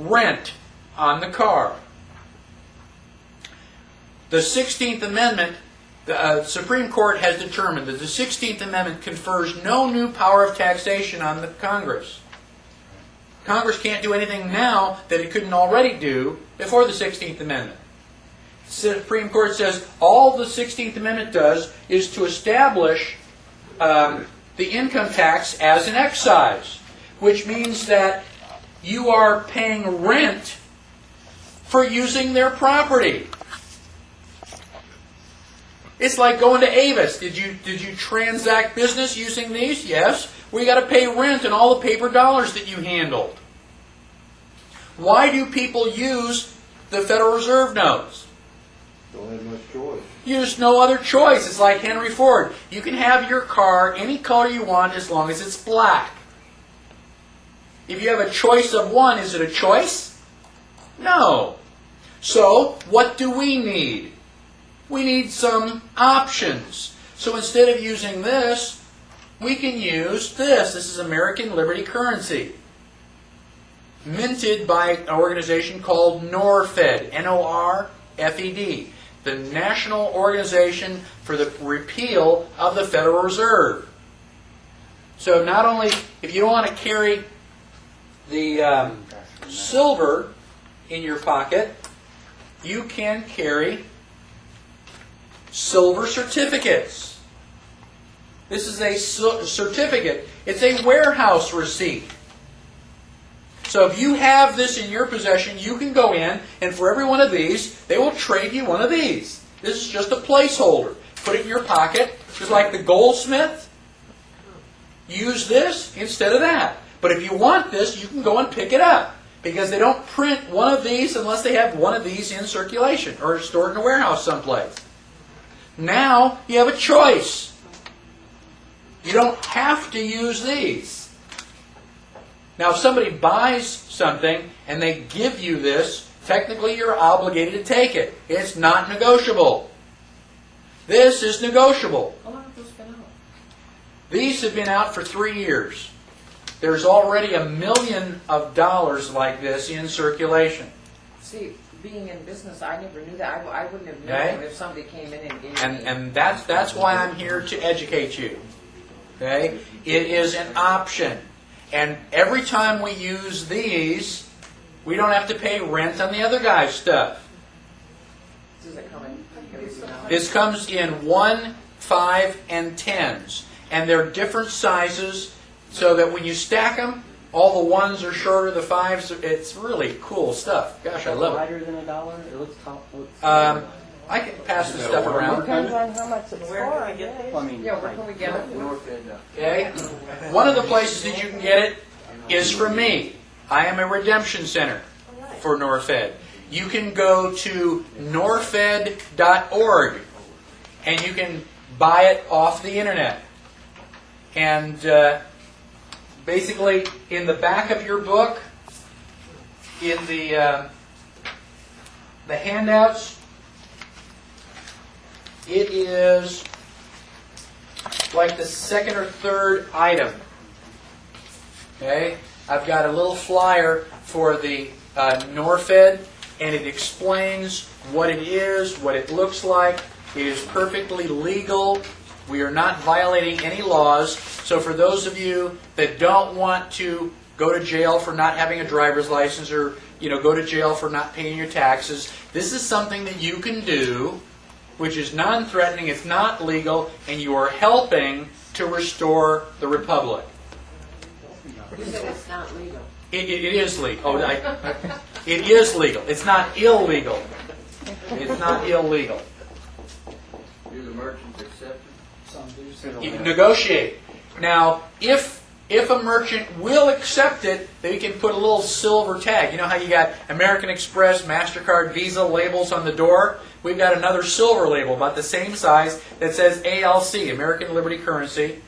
rent on the car. The 16th Amendment, the Supreme Court has determined that the 16th Amendment confers no new power of taxation on the Congress. Congress can't do anything now that it couldn't already do before the 16th Amendment. The Supreme Court says all the 16th Amendment does is to establish the income tax as an excise, which means that you are paying rent for using their property. It's like going to Avis. Did you transact business using these? Yes. We got to pay rent and all the paper dollars that you handled. Why do people use the Federal Reserve notes? Don't have much choice. There's no other choice. It's like Henry Ford. You can have your car any color you want as long as it's black. If you have a choice of one, is it a choice? No. So, what do we need? We need some options. So instead of using this, we can use this. This is American Liberty currency, minted by an organization called NORFED, N-O-R-F-E-D, the National Organization for the Repeal of the Federal Reserve. So not only, if you don't want to carry the silver in your pocket, you can carry silver certificates. This is a certificate. It's a warehouse receipt. So if you have this in your possession, you can go in, and for every one of these, they will trade you one of these. This is just a placeholder. Put it in your pocket, just like the goldsmith. Use this instead of that. But if you want this, you can go and pick it up, because they don't print one of these unless they have one of these in circulation or stored in a warehouse someplace. Now you have a choice. You don't have to use these. Now if somebody buys something and they give you this, technically you're obligated to take it. It's not negotiable. This is negotiable. How long have those been out? These have been out for 3 years. There's already $1 million like this in circulation. See, being in business, I never knew that. I wouldn't have known Okay. if somebody came in and gave me. And that's why I'm here to educate you. Okay? It is an option. And every time we use these, we don't have to pay rent on the other guy's stuff. Does it come in every now? This comes in 1, 5, and 10s. And they're different sizes, so that when you stack them, all the 1s are shorter, the 5s, it's really cool stuff. Gosh, I love it. Lighter than $1? It looks top. I can pass this stuff around. Depends on how much it's Where for, can I we get guess. I mean, Yeah, where can we get it? Okay? One of the places that you can get it is from me. I am a redemption center for NORFED. You can go to norfed.org and you can buy it off the internet. And basically, in the back of your book, in the handouts, it is like the second or third item. Okay, I've got a little flyer for the NORFED, and it explains what it is, what it looks like. It is perfectly legal. We are not violating any laws. So for those of you that don't want to go to jail for not having a driver's license, or go to jail for not paying your taxes, this is something that you can do, which is non-threatening, it's not legal, and you are helping to restore the republic. You said it's not legal. It is legal. It is legal. It's not illegal. It's not illegal. Do the merchants accept it? You can negotiate. Now, if a merchant will accept it, then you can put a little silver tag. You know how you got American Express, MasterCard, Visa labels on the door? We've got another silver label about the same size that says ALC, American Liberty Currency.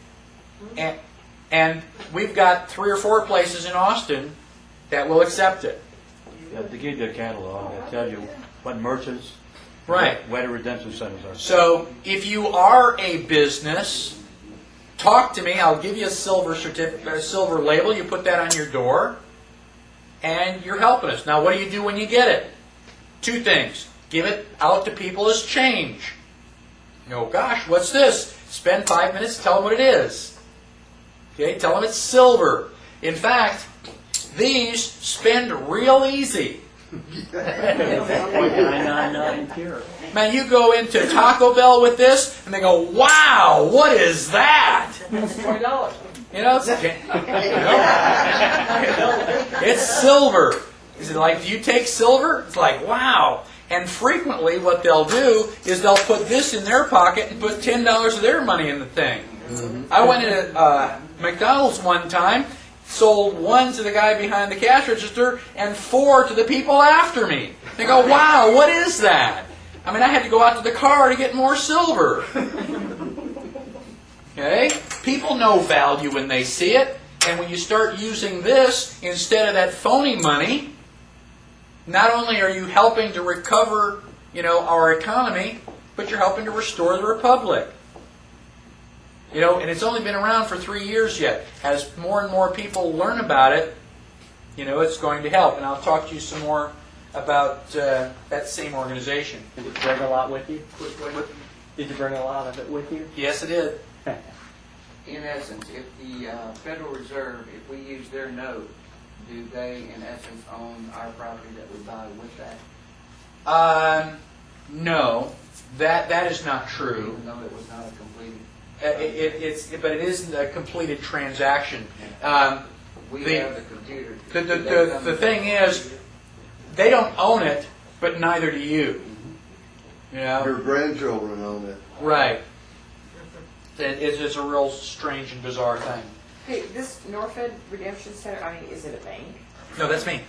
And we've got 3 or 4 places in Austin that will accept it. yeah, they give you a catalog that tells you what merchants, Right. where the redemption centers are. So if you are a business, talk to me. I'll give you a silver label. You put that on your door. and you're helping us. Now, what do you do when you get it? Two things. Give it out to people as change. You go, gosh, what's this? Spend 5 minutes, tell them what it is. Okay, tell them it's silver. In fact, these spend real easy. $0.999 here. Man, you go into Taco Bell with this, and they go, wow, what is that? It's $20. You know, it's silver. Is it like, do you take silver? It's like, wow. And frequently what they'll do is they'll put this in their pocket and put $10 of their money in the thing. I went into McDonald's one time, sold one to the guy behind the cash register and 4 to the people after me. They go, wow, what is that? I mean, I had to go out to the car to get more silver. Okay? People know value when they see it. And when you start using this instead of that phony money, not only are you helping to recover, our economy, but you're helping to restore the republic. And it's only been around for 3 years yet. As more and more people learn about it, it's going to help. And I'll talk to you some more about that same organization. Did you bring a lot with you? Did you bring a lot of it with you? Yes, I did. In essence, if the Federal Reserve, if we use their note, do they, in essence, own our property that we buy with that? No, that is not true. Even though it was not a completed... But it isn't a completed transaction. We the- have the computer. The thing is, they don't own it, but neither do you. Your grandchildren own it. Right. It's a real strange and bizarre thing. Hey, this Norfed Redemption Center, is it a bank? No, that's me.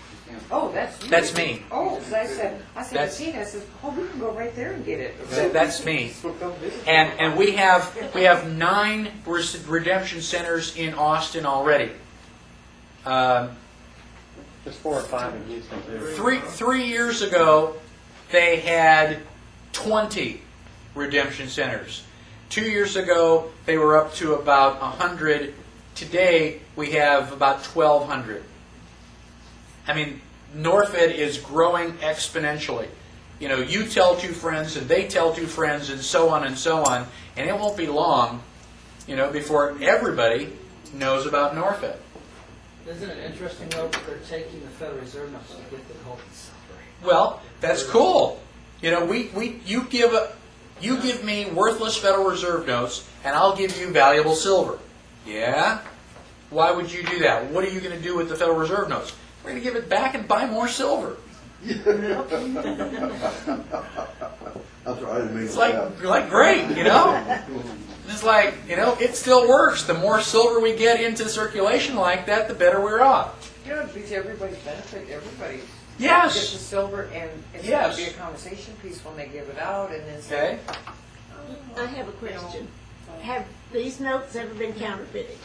Oh, that's you. That's me. Oh, so I said, That's- Tina, I said, oh, we can go right there and get it. That's me. We'll come visit. And we have 9 redemption centers in Austin already. There's 4 or 5 in Houston too. 3 years ago, they had 20 redemption centers. 2 years ago, they were up to about 100. Today, we have about 1,200. I mean, Norfed is growing exponentially. You tell 2 friends, and they tell 2 friends, and so on, and it won't be long, before everybody knows about Norfed. Isn't it interesting, though, that they're taking the Federal Reserve notes to get the gold and silver? Well, that's cool. You give me worthless Federal Reserve notes, and I'll give you valuable silver. Yeah? Why would you do that? What are you going to do with the Federal Reserve notes? We're going to give it back and buy more silver. That's right. I didn't mean It's to laugh. like great, It's like, it still works. The more silver we get into circulation like that, the better we're off. It'd be to everybody's benefit, everybody. Yes. Get the silver, and it's Yes. going to be a conversation piece when they give it out, and then Okay? I have a question. Have these notes ever been counterfeited?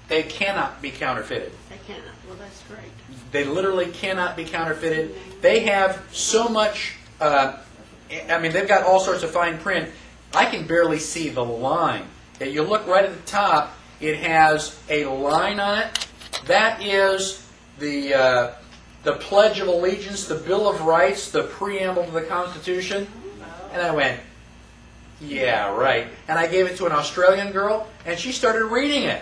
They cannot be counterfeited. They cannot. Well, that's great. They literally cannot be counterfeited. They have so much, they've got all sorts of fine print. I can barely see the line. You look right at the top, it has a line on it. That is the Pledge of Allegiance, the Bill of Rights, the preamble to the Constitution. And I went, yeah, right. And I gave it to an Australian girl, and she started reading it.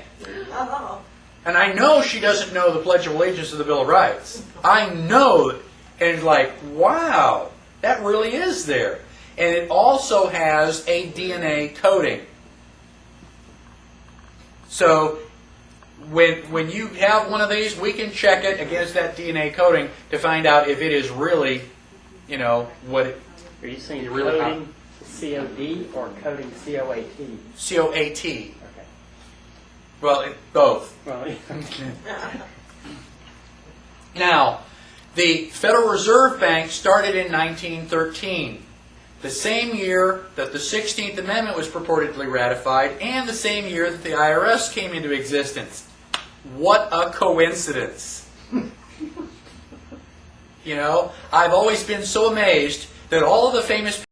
And I know she doesn't know the Pledge of Allegiance or the Bill of Rights. I know it. And it's like, wow, that really is there. And it also has a DNA coding. So when you have one of these, we can check it against that DNA coding to find out if it is really, what it, Are you saying You really coding COD or coding COAT? COAT. Okay. Well, both. Well, Now, the Federal Reserve Bank started in 1913, the same year that the 16th Amendment was purportedly ratified, and the same year that the IRS came into existence. What a coincidence. I've always been so amazed that all of the famous